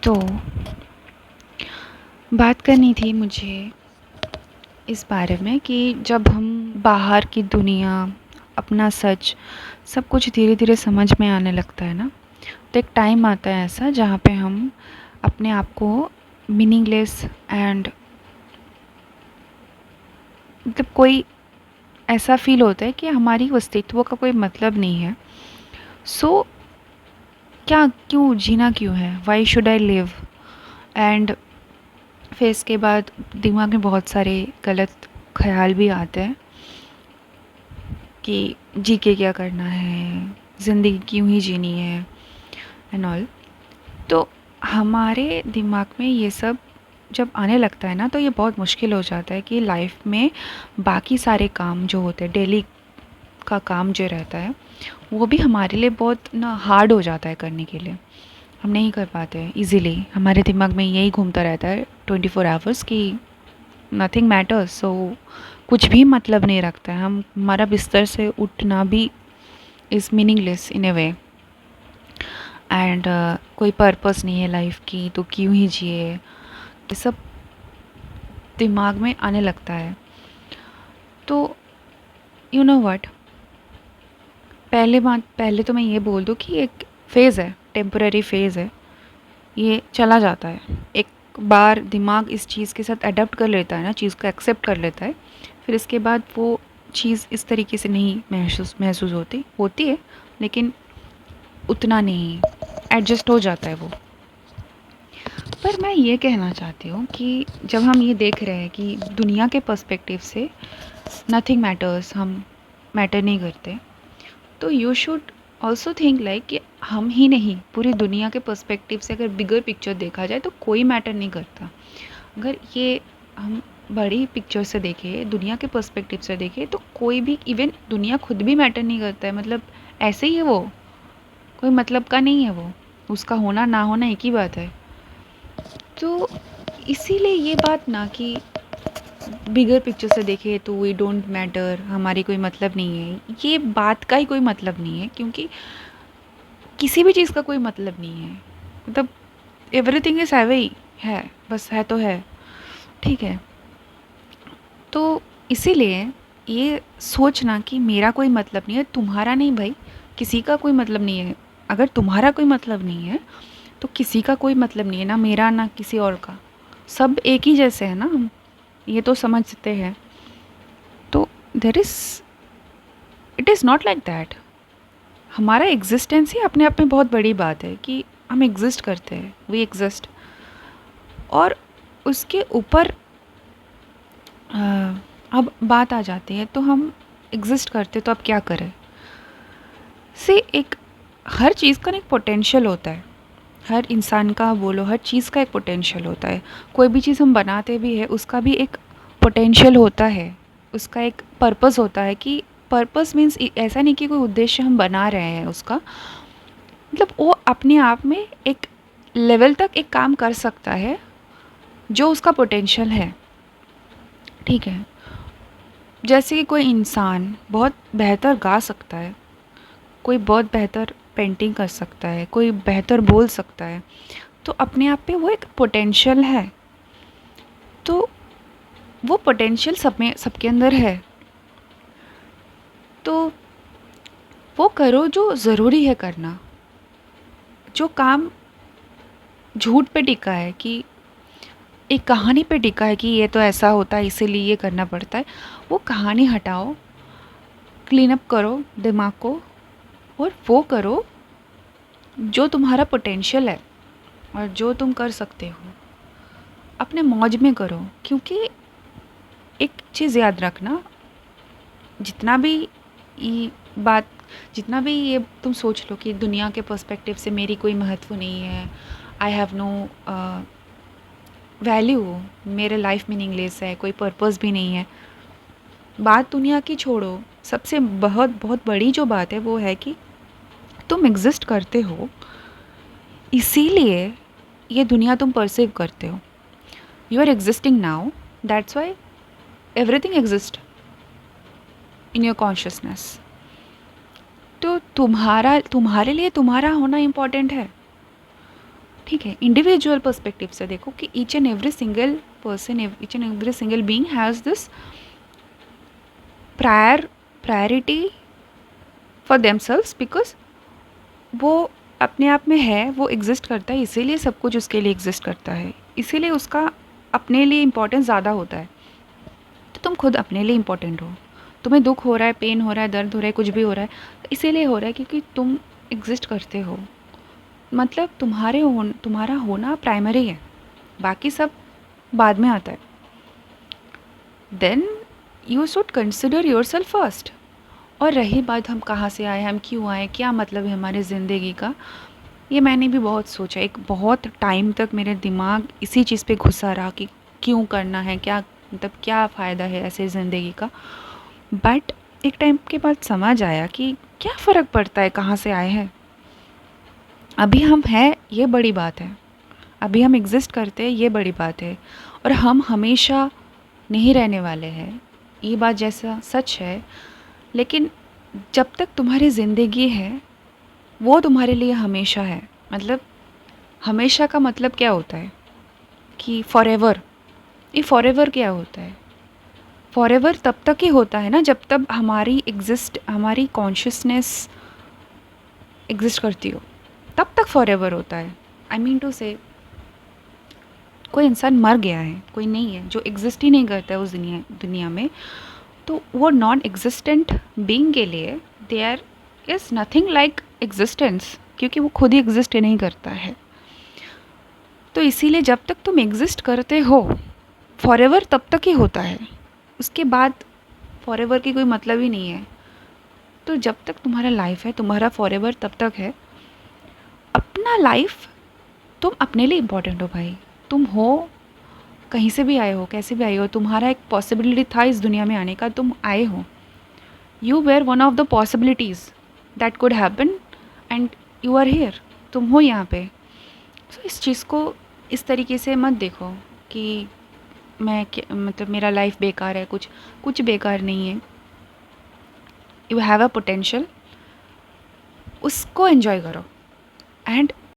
तो बात करनी थी मुझे इस बारे में कि जब हम बाहर की दुनिया, अपना सच, सब कुछ धीरे धीरे समझ में आने लगता है ना, तो एक टाइम आता है ऐसा जहाँ पे हम अपने आप को मीनिंगलेस एंड मतलब कोई ऐसा फील होता है कि हमारी अस्तित्व का कोई मतलब नहीं है। सो क्या, क्यों जीना, क्यों है, why should I live. And फिर इसके बाद दिमाग में बहुत सारे गलत ख्याल भी आते हैं कि जी के क्या करना है, ज़िंदगी क्यों ही जीनी है एंड ऑल। तो हमारे दिमाग में ये सब जब आने लगता है ना, तो ये बहुत मुश्किल हो जाता है कि लाइफ में बाकी सारे काम जो होते हैं, डेली का काम जो रहता है, वो भी हमारे लिए बहुत ना हार्ड हो जाता है करने के लिए। हम नहीं कर पाते हैं इजीली। हमारे दिमाग में यही घूमता रहता है 24 आवर्स कि नथिंग मैटर्स। सो कुछ भी मतलब नहीं रखता है। हम, हमारा बिस्तर से उठना भी is meaningless in A way. And कोई पर्पस नहीं है लाइफ की, तो क्यों ही जिए, ये सब दिमाग में आने लगता है। तो यू नो व्हाट, पहले तो मैं ये बोल दूँ कि एक फ़ेज़ है, टेम्पररी फ़ेज़ है, ये चला जाता है। एक बार दिमाग इस चीज़ के साथ अडॉप्ट कर लेता है ना, चीज़ को एक्सेप्ट कर लेता है, फिर इसके बाद वो चीज़ इस तरीके से नहीं महसूस होती होती है, लेकिन उतना नहीं, एडजस्ट हो जाता है वो। पर मैं ये कहना चाहती हूँ कि जब हम ये देख रहे हैं कि दुनिया के पर्सपेक्टिव से नथिंग मैटर्स, हम मैटर नहीं करते, तो you should also think like कि हम ही नहीं, पूरी दुनिया के पर्सपेक्टिव से अगर बिगर पिक्चर देखा जाए तो कोई मैटर नहीं करता। अगर ये हम बड़ी पिक्चर से देखें, दुनिया के पर्सपेक्टिव से देखें, तो कोई भी, इवन दुनिया खुद भी मैटर नहीं करता है। मतलब ऐसे ही है वो, कोई मतलब का नहीं है वो, उसका होना ना होना एक ही बात है। तो इसीलिए ये बात ना कि बिगर पिक्चर से देखें तो वी डोंट मैटर, हमारी कोई मतलब नहीं है, ये बात का ही कोई मतलब नहीं है। क्योंकि किसी भी चीज़ का कोई मतलब नहीं है। मतलब एवरीथिंग इज़ हैवे ही है, बस है तो है, ठीक है। तो इसीलिए ये सोचना कि मेरा कोई मतलब नहीं है, तुम्हारा नहीं भाई, किसी का कोई मतलब नहीं है। अगर तुम्हारा कोई मतलब नहीं है तो किसी का कोई मतलब नहीं है, ना मेरा ना किसी और का। सब एक ही जैसे हैं ना हम, ये तो समझते हैं। तो there is, it is not like that. हमारा एग्जिस्टेंस ही अपने आप में बहुत बड़ी बात है कि हम एग्जिस्ट करते हैं, वी एग्जिस्ट। और उसके ऊपर अब बात आ जाती है, तो हम एग्जिस्ट करते तो अब क्या करें। से एक, हर चीज़ का ना एक पोटेंशियल होता है। हर इंसान का बोलो, हर चीज़ का एक पोटेंशियल होता है। कोई भी चीज़ हम बनाते भी है, उसका भी एक पोटेंशियल होता है, उसका एक पर्पस होता है। कि पर्पस मीन्स ऐसा नहीं कि कोई उद्देश्य हम बना रहे हैं उसका, मतलब वो अपने आप में एक लेवल तक एक काम कर सकता है जो उसका पोटेंशियल है, ठीक है। जैसे कि कोई इंसान बहुत बेहतर गा सकता है, कोई बहुत बेहतर पेंटिंग कर सकता है, कोई बेहतर बोल सकता है, तो अपने आप पे वो एक पोटेंशियल है। तो वो पोटेंशियल सब में, सबके अंदर है। तो वो करो जो ज़रूरी है करना। जो काम झूठ पे टिका है, कि एक कहानी पे टिका है कि ये तो ऐसा होता है इसीलिए ये करना पड़ता है, वो कहानी हटाओ, क्लीन अप करो दिमाग को, और वो करो जो तुम्हारा पोटेंशियल है और जो तुम कर सकते हो, अपने मौज में करो। क्योंकि एक चीज़ याद रखना, जितना भी ये बात, जितना भी ये तुम सोच लो कि दुनिया के पर्सपेक्टिव से मेरी कोई महत्व नहीं है, आई हैव नो वैल्यू, मेरे लाइफ मीनिंगलेस है, कोई पर्पस भी नहीं है, बात दुनिया की छोड़ो। सबसे बहुत बहुत बड़ी जो बात है वो है कि तुम एग्जिस्ट करते हो, इसीलिए ये दुनिया तुम परसीव करते हो। You are existing now, that's why everything exist in your consciousness. तो तुम्हारा, तुम्हारे लिए तुम्हारा होना इम्पॉर्टेंट है। ठीक है, इंडिविजुअल पर्सपेक्टिव से देखो कि each and every single person, each and every single being has this priority for themselves, because वो अपने आप में है, वो एग्जिस्ट करता है, इसीलिए सब कुछ उसके लिए एग्जिस्ट करता है, इसीलिए उसका अपने लिए इम्पोर्टेंस ज़्यादा होता है। तो तुम खुद अपने लिए इम्पोर्टेंट हो। तुम्हें दुख हो रहा है, पेन हो रहा है, दर्द हो रहा है, कुछ भी हो रहा है, तो इसीलिए हो रहा है क्योंकि तुम एग्जिस्ट करते हो। मतलब तुम्हारा होना प्राइमरी है, बाकी सब बाद में आता है। Then you should consider yourself first. और रही बात हम कहाँ से आए, हम क्यों आए, क्या मतलब है हमारी ज़िंदगी का, ये मैंने भी बहुत सोचा। एक बहुत टाइम तक मेरे दिमाग इसी चीज़ पे घुसा रहा कि क्यों करना है, क्या मतलब क्या फ़ायदा है ऐसे ज़िंदगी का। बट एक टाइम के बाद समझ आया कि क्या फ़र्क पड़ता है कहाँ से आए हैं, अभी हम हैं ये बड़ी बात है, अभी हम एग्ज़िस्ट करते हैं ये बड़ी बात है। और हम हमेशा नहीं रहने वाले हैं, ये बात जैसा सच है। लेकिन जब तक तुम्हारी ज़िंदगी है वो तुम्हारे लिए हमेशा है। मतलब हमेशा का मतलब क्या होता है कि फॉरएवर, ये फॉरएवर क्या होता है, फॉरएवर तब तक ही होता है ना जब तक हमारी कॉन्शियसनेस एग्जिस्ट करती हो, तब तक फॉरएवर होता है। आई मीन टू से कोई इंसान मर गया है, कोई नहीं है जो एग्जिस्ट ही नहीं करता है उस दुनिया में, तो वो नॉन एग्जिस्टेंट बीइंग के लिए there is nothing like existence, क्योंकि वो खुद ही एग्जिस्ट ही नहीं करता है। तो इसीलिए जब तक तुम एग्जिस्ट करते हो फॉरएवर तब तक ही होता है, उसके बाद फॉरएवर की कोई मतलब ही नहीं है। तो जब तक तुम्हारा लाइफ है तुम्हारा फॉरएवर तब तक है। अपना लाइफ तुम अपने लिए इम्पोर्टेंट हो भाई। तुम हो कहीं से भी आए हो, कैसे भी आए हो, तुम्हारा एक पॉसिबिलिटी था इस दुनिया में आने का, तुम आए हो। You were one of the possibilities that could happen and you are here, तुम हो यहाँ पे। सो इस चीज़ को इस तरीके से मत देखो कि मतलब मेरा लाइफ बेकार है, कुछ कुछ बेकार नहीं है। यू हैव अ पोटेंशियल, उसको एंजॉय करो एंड